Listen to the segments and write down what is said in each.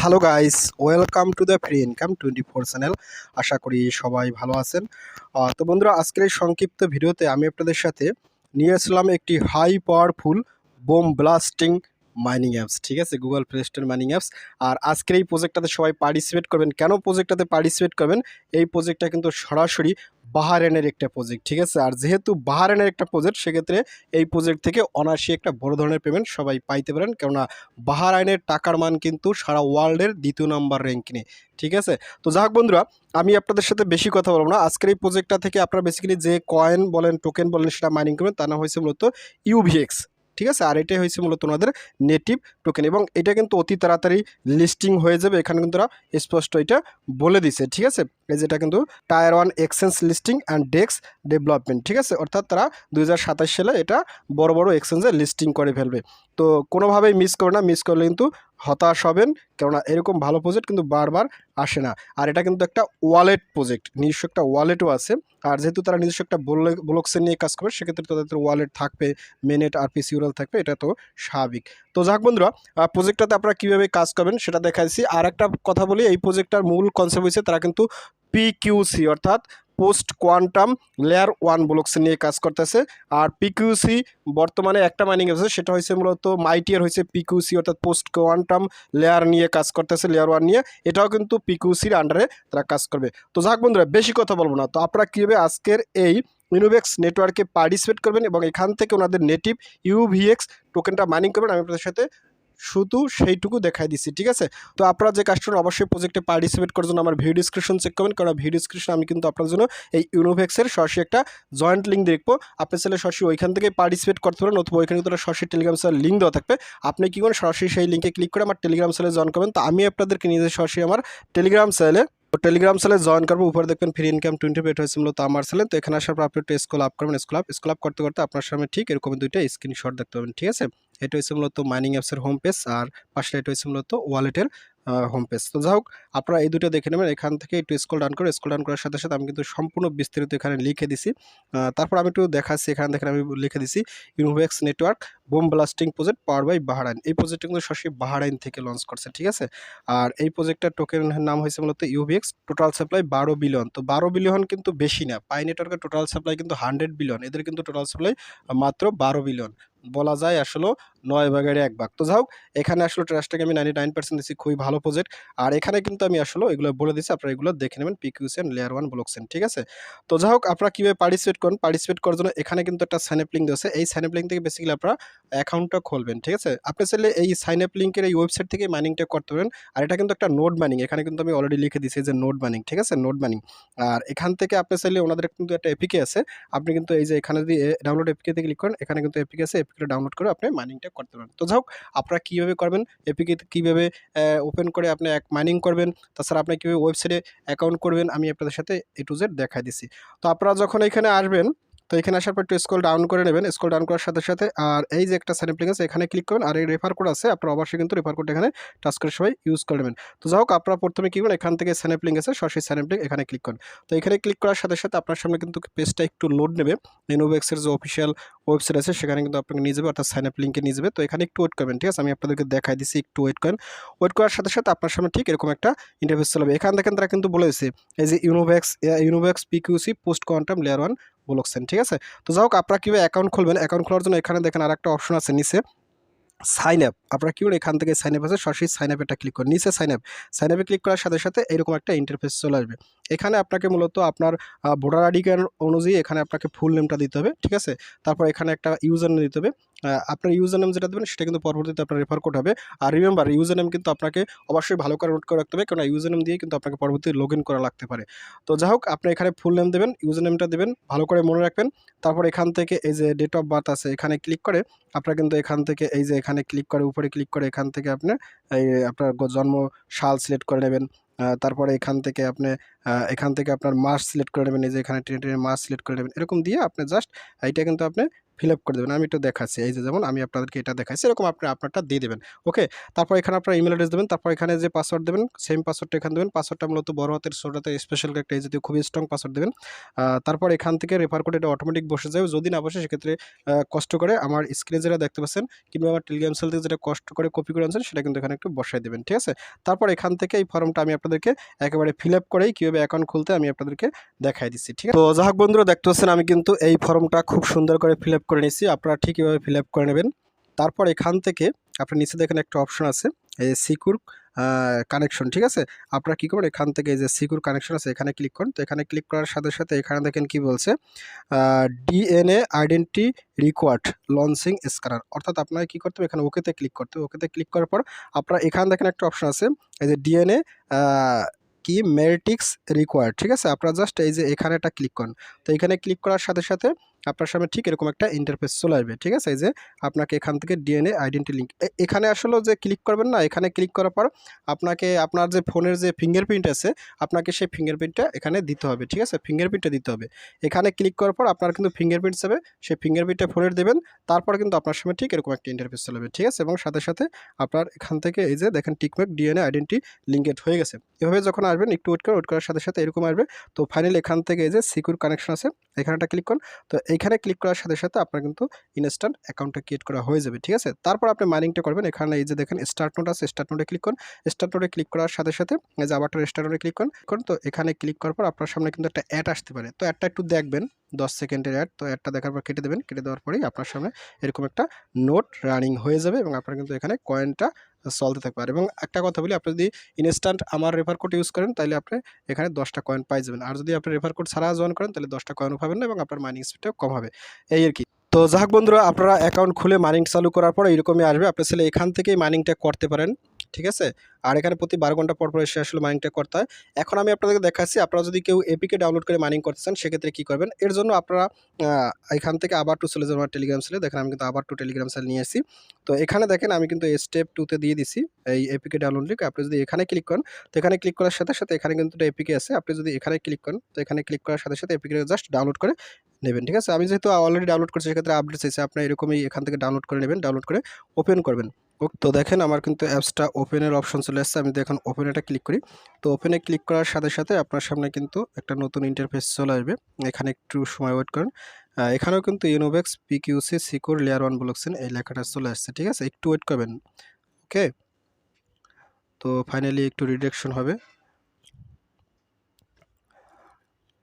Hello guys, welcome to the free income 24 channel. আশা করি সবাই ভালো আছেন। তো বন্ধুরা, আজকের এই সংক্ষিপ্ত ভিডিওতে আমি আপনাদের সাথে নিয়ে আসলাম একটি high powerful bomb blasting mining apps. ঠিক আছে, Google play store mining apps. আর আজকের এই প্রজেক্টটাতে সবাই পার্টিসিপেট করবেন। কেন প্রজেক্টটাতে পার্টিসিপেট করবেন? এই প্রজেক্টটা কিন্তু সরাসরি বাহারাইনের একটা প্রজেক্ট। ঠিক আছে, আর যেহেতু বাহারাইনের একটা প্রজেক্ট, সেক্ষেত্রে এই প্রজেক্ট থেকে অনায়াসে একটা বড় ধরনের পেমেন্ট সবাই পাইতে পারেন। কেননা বাহারাইনের টাকার মান কিন্তু সারা ওয়ার্ল্ডের দ্বিতীয় নাম্বার র্যাঙ্কিংয়ে। ঠিক আছে, তো যাক বন্ধুরা, আমি আপনাদের সাথে বেশি কথা বলবো না। আজকের এই প্রজেক্টটা থেকে আপনারা বেসিক্যালি যে কয়েন বলেন, টোকেন বলেন, সেটা মাইনিং করবেন। তা না হয়েছে মূলত ইউভিএক্স। ঠিক আছে, আর এটাই হয়েছে মূলত ওনাদের নেটিভ টোকেন, এবং এটা কিন্তু অতি তাড়াতাড়ি লিস্টিং হয়ে যাবে। এখানে কিন্তু ওরা স্পষ্ট এটা বলে দিছে। ঠিক আছে, এই যেটা কিন্তু tier 1 exchange listing and DEX development. ঠিক আছে, অর্থাৎ তারা 2027 সালে এটা বড় বড় এক্সচেঞ্জে লিস্টিং করে ফেলবে। তো কোনোভাবেই মিস করে না, মিস করলে কিন্তু হতাশ হবেন। কেননা এরকম ভালো প্রজেক্ট কিন্তু বারবার আসে না। আর এটা কিন্তু একটা ওয়ালেট প্রজেক্ট, নিজস্ব একটা ওয়ালেটও আছে। আর যেহেতু তারা নিজস্ব একটা ব্লকচেন নিয়ে কাজ করবে, সেক্ষেত্রে তাদের ওয়ালেট থাকবে, মেনেট আর পিসি ইউরাল থাকবে, এটা তো স্বাভাবিক। তো যাক বন্ধুরা, প্রজেক্টটাতে আপনারা কীভাবে কাজ করবেন সেটা দেখাইছি। আর একটা কথা বলি, এই প্রজেক্টটার মূল কনসেপ্ট হয়েছে তারা কিন্তু পিকিউসি অর্থাৎ পোস্ট কোয়ান্টাম লেয়ার 1 ব্লকচেন নিয়ে কাজ করতেছে। আর পিকিউসি বর্তমানে একটা মাইনিং আছে, সেটা হয়েছে মূলত মাইটিয়ার হয়েছে পিকিউসি অর্থাৎ পোস্ট কোয়ান্টাম লেয়ার নিয়ে কাজ করতেছে, লেয়ার 1 নিয়ে। এটাও কিন্তু পিকিউসির আন্ডারে তারা কাজ করবে। তো যাক বন্ধুরা, বেশি কথা বলবো না। তো আপনারা কীভাবে আজকের এই ইনোভেক্স নেটওয়ার্কে পার্টিসিপেট করবেন এবং এখান থেকে ওনাদের নেটিভ ইউভিএক্স টোকেনটা মাইনিং করবেন, আমি আপনাদের সাথে শুধু সেইটুকু দেখাই দিচ্ছি। ঠিক আছে, তো আপনারা যে কাজটা অবশ্যই প্রজেক্টে পার্টিসিপেট করার জন্য আমার ভিডিও ডিসক্রিপশন চেক করবেন। কারণ ভিডিও ডিসক্রিপশন আমি কিন্তু আপনার জন্য এই ইনোভেক্সের সরাসরি একটা জয়েন্ট লিঙ্ক দেখবো। আপনি চাইলে সরাসরি ওইখান থেকে পার্টিসিপেট করতে পারেন, অথবা ওইখানে কিন্তু সরাসরি টেলিগ্রাম চ্যানেল লিঙ্ক দেওয়া থাকবে। আপনি কি করেন, সরাসরি সেই লিঙ্কে ক্লিক করে আমার টেলিগ্রাম চ্যানেলে জয়েন করবেন। তো আমি আপনাদেরকে নিজে সরাসরি আমার টেলিগ্রাম চ্যানেলে জয়েন করবো। উপরে দেখবেন ফ্রি ইনকাম 28 হয়েছে মূলত আমার চ্যানেল। তো এখানে আসার পর আপনি একটু স্ক্রল আপ করবেন। স্ক্রল আপ করতে করতে আপনার সামনে ঠিক এরকম দুইটা স্ক্রিনশট দেখতে পাবেন। ঠিক আছে, এটা হচ্ছে মূলত মাইনিং অ্যাপসের হোম পেজ, আর পাশে এটা হচ্ছে মূলত ওয়ালেটের হোম পেজ। তো যাই হোক, আপনারা এই দুটো দেখে নেবেন। এখান থেকে একটু স্ক্রল ডাউন করার সাথে সাথে আমি কিন্তু সম্পূর্ণ বিস্তারিত এখানে লিখে দিছি। তারপর আমি একটু দেখাচ্ছি। এখানে দেখেন আমি লিখে দিছি Innovex network bomb blasting project power by Bahrain. এই প্রজেক্টটা কিন্তু সরাসরি বাহারাইন থেকে লঞ্চ করছে। ঠিক আছে, আর এই প্রজেক্টটার টোকেনের নাম হয়েছে মূলত ইউভিএক্স। Total supply 12 billion. তো 12 বিলিয়ন কিন্তু বেশি না। পাই নেটওয়ার্কের টোটাল সাপ্লাই কিন্তু 100 বিলিয়ন, এদের কিন্তু টোটাল সাপ্লাই মাত্র 12 বিলিয়ন। বলা যায় আসলে 9 ভাগের 1 ভাগ। তো যাই হোক, এখানে আসলে ট্রাস্টটাকে আমি 99% দিচ্ছি, খুবই ভালো প্রজেক্ট। আর এখানে কিন্তু আমি আসলে এগুলো বলে দিচ্ছি, আপনারা এগুলো দেখে নেবেন, পিকিউসি এন্ড লেয়ার 1 ব্লকচেন। ঠিক আছে, তো যাই হোক, আপনারা কীভাবে পার্টিসিপেট করেন? পার্টিসিপেট করার জন্য এখানে কিন্তু একটা সাইন আপ লিঙ্ক আছে। এই সাইন আপ লিঙ্ক থেকে বেসিক্যালি আপনারা অ্যাকাউন্টটা খুলবেন। ঠিক আছে, আপনি চাইলে এই সাইন আপ লিঙ্কের এই ওয়েবসাইট থেকে মাইনিংটা করতে পারেন। আর এটা কিন্তু একটা নোড মাইনিং, এখানে কিন্তু আমি অলরেডি লিখে দিচ্ছি যে নোড মাইনিং। ঠিক আছে, নোড মাইনিং। আর এখান থেকে আপনি চাইলে ওনাদের কিন্তু একটা এপিকে আছে, আপনি কিন্তু এই যে এখানে যদি ডাউনলোড এপিকে তে ক্লিক করেন, এখানে কিন্তু এপিকে আছে, এপিকে ডাউনলোড করে আপনি মাইনিংটা করতে পারেন। তো যাই হোক, আপনারা কীভাবে করবেন, এপিকে কীভাবে ওপেন করে আপনি মাইনিং করবেন, তাছাড়া আপনি কীভাবে ওয়েবসাইটে অ্যাকাউন্ট করবেন, আমি আপনাদের সাথে A to Z দেখাই দিচ্ছি। তো আপনারা যখন এখানে আসবেন, তো এখানে আসার পর একটু স্ক্রল ডাউন করে নেবেন। স্ক্রল ডাউন করার সাথে সাথে আর এই যে একটা সাইন আপ লিঙ্ক আছে, এখানে ক্লিক করবেন। আর এই রেফার কোড আছে, আপনারা অবশ্যই কিন্তু রেফার কোডটা এখানে টাচ করে সবাই ইউজ করে নেবেন। তো যাই হোক, আপনারা প্রথমে কী করবেন, এখান থেকে সাইন আপ লিঙ্ক আছে, সরাসরি সাইন আপ লিঙ্ক এখানে ক্লিক করেন। তো এখানে ক্লিক করার সাথে সাথে আপনার সামনে কিন্তু পেজটা একটু লোড নেবে। ইনোভেক্সের যে অফিসিয়াল ওয়েবসাইট আছে, সেখানে কিন্তু আপনাকে নিয়ে যাবে, অর্থাৎ সাইন আপ লিঙ্কে নিয়ে যাবে। তো এখানে একটু ওয়েট করবেন। ঠিক আছে, আমি আপনাদেরকে দেখাই দিচ্ছি, একটু ওয়েট করেন। ওয়েট করার সাথে সাথে আপনার সামনে ঠিক এরকম একটা ইন্টারফেস চলে যাবে। এখান দেখেন তারা কিন্তু বলে দিচ্ছে এই যে ইনোভেক্স পিকিউসি পোস্ট কোয়ান্টাম লেয়ার 1 ব্লকচেন। ঠিক আছে, তো যাই হোক, আপনারা কীভাবে অ্যাকাউন্ট খুলবেন? অ্যাকাউন্ট খোলার জন্য এখানে দেখেন আরেকটা অপশন আছে নিচে, সাইন আপ। আপনারা কি করুন, এখান থেকে সাইন আপ আছে, সরাসরি সাইন আপে ক্লিক করুন। নিচে সাইন আপে ক্লিক করার সাথে সাথে এরকম একটা ইন্টারফেস চলে আসবে। এখানে আপনাকে মূলত আপনার ভোটার আইডি কার্ড অনুযায়ী এখানে আপনাকে ফুল নেমটা দিতে হবে। ঠিক আছে, তারপর এখানে একটা ইউজার নেম দিতে হবে। আপনার ইউজার নেম যেটা দেবেন, সেটা কিন্তু পরবর্তীতে আপনার রেফার কোড হবে। আর রিমেম্বার, ইউজার নেম কিন্তু আপনাকে অবশ্যই ভালো করে নোট করে রাখতে হবে, কারণ ইউজার নেম দিয়ে কিন্তু আপনাকে পরবর্তীতে লগ ইন করা লাগতে পারে। তো যাই হোক, আপনি এখানে ফুল নেম দেবেন, ইউজার নেমটা দেবেন, ভালো করে মনে রাখবেন। তারপর এখান থেকে এই যে ডেট অফ বার্থ আছে, এখানে ক্লিক করে আপনারা কিন্তু এখান থেকে এই যে এখানে ক্লিক করে উপরে ক্লিক করে এখান থেকে আপনি এই আপনার জন্ম সাল সিলেক্ট করে নেবেন। তারপরে এখান থেকে আপনার মাস সিলেক্ট করে নেবেন। এই যে এখানে টেনে মাস সিলেক্ট করে নেবেন। এরকম দিয়ে আপনি জাস্ট এইটা কিন্তু আপনি ফিল আপ করে দেবেন। আমি একটু দেখাচ্ছি, এই যে যেমন আমি আপনাদেরকে এটা দেখাচ্ছি, এরকম আপনি আপনারটা দিয়ে দেবেন। ওকে, তারপর এখানে আপনার ইমেল অ্যাড্রেস দেবেন, তারপর এখানে যে পাসওয়ার্ড দেবেন সেম পাসওয়ার্ডটা এখানে দেবেন। পাসওয়ার্ডটা মূলত বড় হাতের ছোট হাতের স্পেশাল একটা এই জাতীয় খুবই স্ট্রং পাসওয়ার্ড দেবেন। তারপর এখান থেকে রেফার কোড এটা অটোমেটিক বসে যাবে। যদি না বসে সেক্ষেত্রে কষ্ট করে আমার স্ক্রিনে যেটা দেখতে পাচ্ছেন কিংবা আমার টেলিগ্রাম সেল থেকে যেটা কষ্ট করে কপি করে আনছেন সেটা কিন্তু এখানে একটু বসাই দেবেন, ঠিক আছে? তারপর এখান থেকে এই ফর্মটা আমি আপনাদেরকে একেবারে ফিল আপ করেই কীভাবে অ্যাকাউন্ট খুলতে আমি আপনাদেরকে দেখাই দিচ্ছি, ঠিক আছে? তো যাই হোক বন্ধুরা, দেখতে পাচ্ছেন আমি কিন্তু এই ফর্মটা খুব সুন্দর করে ফিল আপ করে নিয়েছি। আপনারা ঠিক এভাবে ফিল আপ করে নেবেন। তারপর এখান থেকে আপনি নিচে দেখেন একটা অপশন আছে, এই সিকিউর কানেকশন, ঠিক আছে? আপনারা কী করবেন, এখান থেকে এই যে সিকিউর কানেকশন আছে এখানে ক্লিক করুন। তো এখানে ক্লিক করার সাথে সাথে এখানে দেখেন কি বলছে, DNA identity required launching scanner, অর্থাৎ আপনাকে কী করতে হবে, এখানে ওকেতে ক্লিক করতে হবে। ওকেতে ক্লিক করার পর আপনারা এখানে দেখেন একটা অপশন আছে, এই যে ডিএনএ কি মেরিটিক্স রিকোয়ার্ড, ঠিক আছে? আপনারা জাস্ট এই যে এখানে একটা ক্লিক করুন। তো এখানে ক্লিক করার সাথে সাথে আপনার সামনে ঠিক এরকম একটা ইন্টারফেস চলে আসবে, ঠিক আছে? এই যে আপনাকে এখান থেকে ডিএনএ আইডেন্টি লিঙ্ক এখানে আসলে যে ক্লিক করবেন না, এখানে ক্লিক করার পর আপনাকে আপনার যে ফোনের যে ফিঙ্গারপ্রিন্ট আছে আপনাকে সেই ফিঙ্গারপ্রিন্টটা এখানে দিতে হবে, ঠিক আছে? ফিঙ্গারপ্রিন্টটা দিতে হবে। এখানে ক্লিক করার পর আপনার কিন্তু ফিঙ্গারপ্রিন্ট যাবে, সেই ফিঙ্গারপ্রিন্টটা ফোনের দেবেন। তারপর কিন্তু আপনার সামনে ঠিক এরকম একটা ইন্টারফেস চলে আসবে, ঠিক আছে? এবং সাথে সাথে আপনার এখান থেকে এই যে দেখেন টিকমার্ক ডিএনএ আইডেন্টি লিঙ্কেড হয়ে গেছে। এভাবে যখন আসবেন একটু ওয়েট করার সাথে সাথে এরকম আসবে। তো ফাইনালি এখান থেকে এই যে সিকিউর কানেকশন আছে এখানে একটা ক্লিক করুন। তো এইখানে ক্লিক করার সাথে সাথে আপনার কিন্তু ইনস্ট্যান্ট অ্যাকাউন্টটা ক্রিয়েট করা হয়ে যাবে, ঠিক আছে? তারপর আপনি মাইনিংটা করবেন। এখানে এই যে দেখেন স্টার্ট নোট আছে, স্টার্ট নোটে ক্লিক করুন। স্টার্ট নোটে ক্লিক করার সাথে সাথে এই যে আবারটা স্টার্ট নোটে ক্লিক করুন। তো এখানে ক্লিক করার পর আপনার সামনে কিন্তু একটা অ্যাড আসতে পারে। তো অ্যাডটা একটু দেখবেন, 10 সেকেন্ডের অ্যাড। তো অ্যাডটা দেখার পর কেটে দেবেন। কেটে দেওয়ার পরেই আপনার সামনে এরকম একটা নোট রানিং হয়ে যাবে এবং আপনার কিন্তু এখানে কয়েনটা চলতে থাকবে। আর এবং একটা কথা বলি, আপনি যদি ইনস্ট্যান্ট আমার রেফার কোড ইউজ করেন তাহলে আপনি এখানে 10টা কয়েন পাই যাবেন। আর যদি আপনি রেফার কোড ছাড়া জয়েন করেন তাহলে 10টা কয়েনও পাবেন না এবং আপনার মাইনিং স্পিডটাও কম হবে, এই আর কি। তো যাই হোক বন্ধুরা, আপনারা অ্যাকাউন্ট খুলে মাইনিং চালু করার পর এরকমই আসবে। আপনি চাইলে এখান থেকেই মাইনিংটা করতে পারেন, ঠিক আছে? আর এখানে প্রতি 12 ঘন্টা পর এসে আসলে মাইনিংটা করতে হয়। এখন আমি আপনাদেরকে দেখাচ্ছি, আপনারা যদি কেউ এপিকে ডাউনলোড করে মাইনিং করতে চান সেক্ষেত্রে কী করবেন। এর জন্য আপনারা এখান থেকে আবার টু চলে যাবেন আমার টেলিগ্রাম সেলে। দেখেন আমি কিন্তু আবার টু টেলিগ্রাম সেল নিয়ে আসি। তো এখানে দেখেন আমি কিন্তু স্টেপ 2তে দিয়ে দিছি এই এপিকে ডাউনলোড লিঙ্ক। আপনি যদি এখানে ক্লিক করেন, তো এখানে ক্লিক করার সাথে সাথে এখানে কিন্তু একটা এপিকে আছে। আপনি যদি এখানে ক্লিক করেন, তো এখানে ক্লিক করার সাথে সাথে এপিকে জাস্ট ডাউনলোড করে নেবেন, ঠিক আছে? আমি যেহেতু অলরেডি ডাউনলোড করছি সেক্ষেত্রে আপডেট চাইছে, আপনার এরকমই এখান থেকে ডাউনলোড করে নেবেন, ডাউনলোড করে ওপেন করবেন। তো দেখেন আমার কিন্তু অ্যাপসটা ওপেনের অপশন চলে আসছে। আমি দেখুন ওপেন এটা ক্লিক করি। তো ওপেনে ক্লিক করার সাথে সাথে আপনার সামনে কিন্তু একটা নতুন ইন্টারফেস চলে আসবে। এখানে একটু সময় ওয়েট করেন। এখানেও কিন্তু ইনোভেক্স পিকিউসি সিকিউর লেয়ার 1 ব্লকচেন এই লেখাটা চলে আসছে, ঠিক আছে? একটু ওয়েট করবেন, ওকে? তো ফাইনালি একটু রিডাকশন হবে।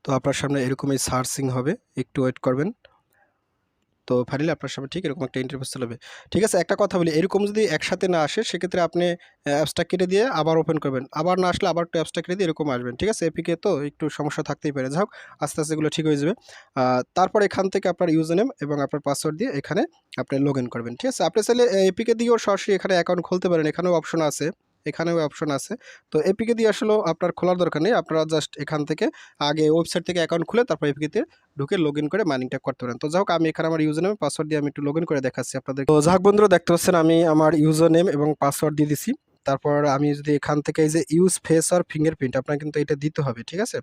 তো আপনার সামনে এরকমই সার্চিং হবে, একটু ওয়েট করবেন। তো ফাইনালি আপনার সামনে ঠিক এরকম একটা ইন্টারফেস চলে আসবে, ঠিক আছে? একটা কথা বলি, এরকম যদি একসাথে না আসে সেক্ষেত্রে আপনি অ্যাপসটা কেটে দিয়ে আবার ওপেন করবেন। আবার না আসলে আবার একটু অ্যাপসটা কেটে দিয়ে এরকম আসবেন, ঠিক আছে? এপিকে তো একটু সমস্যা থাকতেই পারে। যাই হোক, আস্তে আস্তে এগুলো ঠিক হয়ে যাবে। তারপর এখান থেকে আপনার ইউজার নেম এবং আপনার পাসওয়ার্ড দিয়ে এখানে আপনি লগ ইন করবেন, ঠিক আছে? আপনি চাইলে এপিকে দিয়েও সরাসরি এখানে অ্যাকাউন্ট খুলতে পারেন, এখানেও অপশন আছে, এখানেও অপশন আছে। তো এপিকে দিয়ে আসলেও আপনার খোলার দরকার নেই। আপনারা জাস্ট এখান থেকে আগে ওয়েবসাইট থেকে অ্যাকাউন্ট খুলে তারপর এপিকেতে ঢুকে লগ ইন করে মাইনিংটা করতে পারেন। তো যাই হোক, আমি এখানে আমার ইউজার নেম পাসওয়ার্ড দিয়ে আমি একটু লগ ইন করে দেখাচ্ছি আপনাদের। তো যাই হোক বন্ধুরা, দেখতে পাচ্ছেন আমি আমার ইউজার নেম এবং পাসওয়ার্ড দিয়ে দিছি। তারপর আমি যদি এখান থেকে এই যে ইউজ ফেস আর ফিঙ্গারপ্রিন্ট আপনার কিন্তু এটা দিতে হবে, ঠিক আছে?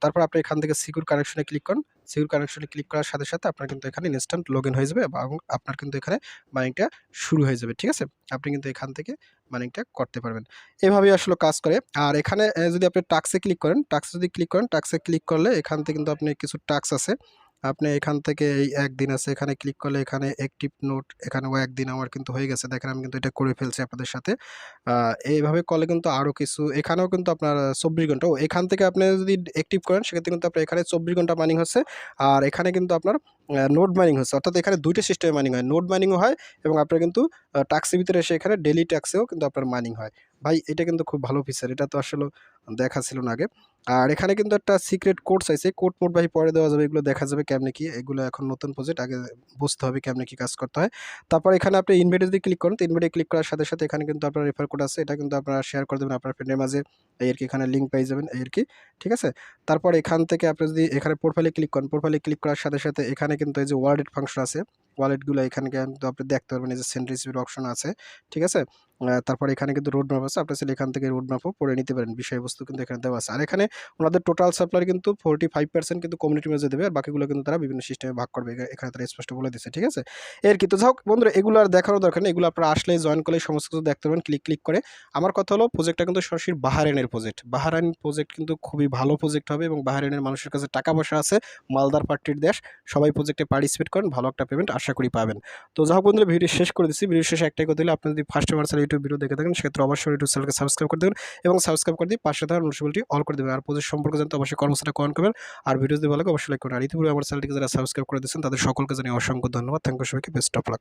তারপর আপনি এখান থেকে সিকিউর কানেকশনে ক্লিক করুন। সিকিউর কানেকশনে ক্লিক করার সাথে সাথে আপনার কিন্তু এখানে ইনস্ট্যান্ট লগ ইন হয়ে যাবে এবং আপনার কিন্তু এখানে মাইনিংটা শুরু হয়ে যাবে, ঠিক আছে? আপনি কিন্তু এখান থেকে মাইনিংটা করতে পারবেন। এভাবেই আসলে কাজ করে। আর এখানে যদি আপনি টাস্কে ক্লিক করেন, টাস্কে যদি ক্লিক করেন, টাস্কে ক্লিক করলে এখান থেকে কিন্তু আপনি কিছু টাস্ক আছে। আপনি এখান থেকে এই ১ দিন আছে, এখানে ক্লিক করলে এখানে অ্যাক্টিভ নোট এখানেও ১ দিন আমার কিন্তু হয়ে গেছে। দেখেন আমি কিন্তু এটা করে ফেলছি আপনাদের সাথে। এইভাবে করলে কিন্তু আরও কিছু এখানেও কিন্তু আপনার ২৪ ঘন্টা এখান থেকে আপনি যদি অ্যাক্টিভ করেন সেক্ষেত্রে কিন্তু আপনার এখানে ২৪ ঘন্টা মাইনিং হচ্ছে। আর এখানে কিন্তু আপনার নোড মাইনিং হচ্ছে। অর্থাৎ এখানে ২ টা সিস্টেমে মাইনিং হয়। নোড মাইনিংও হয় এবং আপনার কিন্তু টাস্কের ভিতরে এসে এখানে ডেইলি টাস্কেও কিন্তু আপনার মাইনিং হয়। ভাই এটা কিন্তু খুব ভালো ফিচার। এটা তো আসলে দেখা ছিল না আগে। আর এখানে কিন্তু একটা সিক্রেট কোড চাইছে। কোড মোড ভাই পরে দেওয়া যাবে। এগুলো দেখা যাবে কেমনে কি। এগুলো এখন নতুন প্রজেক্ট, আগে বুঝতে হবে কেমনে কি কাজ করতে হয়। তারপর এখানে আপনি ইনভাইটে যদি ক্লিক করেন, তো ইনভাইটে ক্লিক করার সাথে সাথে এখানে কিন্তু আপনার রেফার কোড আছে। এটা কিন্তু আপনারা শেয়ার করে দেবেন আপনার ফ্রেন্ডের মাঝে। এই আরকি, এখানে লিঙ্ক পেয়ে যাবেন এই আরকি। ঠিক আছে? তারপর এখান থেকে আপনি যদি এখানে প্রোফাইলে ক্লিক করেন, প্রোফাইলে ক্লিক করার সাথে সাথে এখানে কিন্তু এই যে ওয়ালেট ফাংশন আছে। ওয়ালেটগুলো এখানে কিন্তু আপনি দেখতে পারবেন, এই যে সেন্ড রিসিভের অপশন আছে, ঠিক আছে? তারপরে এখানে কিন্তু রোড ম্যাপ আছে, আপনি চাইলে এখান থেকে রোড ম্যাপও পড়ে নিতে পারেন, বিষয়বস্তু কিন্তু এখানে দেওয়া আছে। আর এখানে ওনাদের টোটাল সাপ্লাই কিন্তু 45% কিন্তু কমিউনিটি মেসে দেবে, আর বাকিগুলো কিন্তু তারা বিভিন্ন সিস্টেমে ভাগ করবে, এখানে তারা স্পষ্ট বলে দিচ্ছে, ঠিক আছে? এর কি তো যাই হোক বন্ধুরা, এগুলো আর দেখারও দরকার নেই, এগুলো আপনারা আসলেই জয়েন করলেই সমস্ত কিছু দেখতে পারবেন ক্লিক করে। আমার কথা হলো প্রজেক্টটা কিন্তু সরাসরি বাহরাইনের প্রজেক্ট। বাহরাইন প্রজেক্ট কিন্তু খুবই ভালো প্রজেক্ট হবে এবং বাহরাইনের মানুষের কাছে টাকা পয়সা আছে, মালদার পার্টির দেশ। সবাই প্রজেক্টে পার্টিসিপেট করেন, ভালো একটা পেমেন্ট আশা করি পাবেন। তো যাই হোক বন্ধুরা, ভিডিও শেষ করে দিচ্ছি। ভিডিও শেষে একটাই কথা হলো, আপনি যদি ফার্স্ট টাইম আমার ইউটিউব ভিডিও দেখে থাকেন সেক্ষেত্রে অবশ্যই ইউটিউব চ্যানেলকে সাবস্ক্রাইব করে দেবেন এবং সাবস্ক্রাইব করে দিয়ে পাশে থাকা নোটিফিকেশনটি অল করে দেবেন। আর প্রজেক্ট সম্পর্কে জানতে অবশ্যই কর্মসূচিটা কমেন্ট করবেন। আর ভিডিও যদি ভালো লাগে অবশ্যই লাইক করুন। আর ইতিপূর্বে আমার চ্যানেলটিকে যারা সাবস্ক্রাইব করে দিয়েছেন তাদের সকলকে জানিয়ে অসংখ্য ধন্যবাদ। থ্যাংক ইউ সবাইকে, বেস্ট অফ লাক।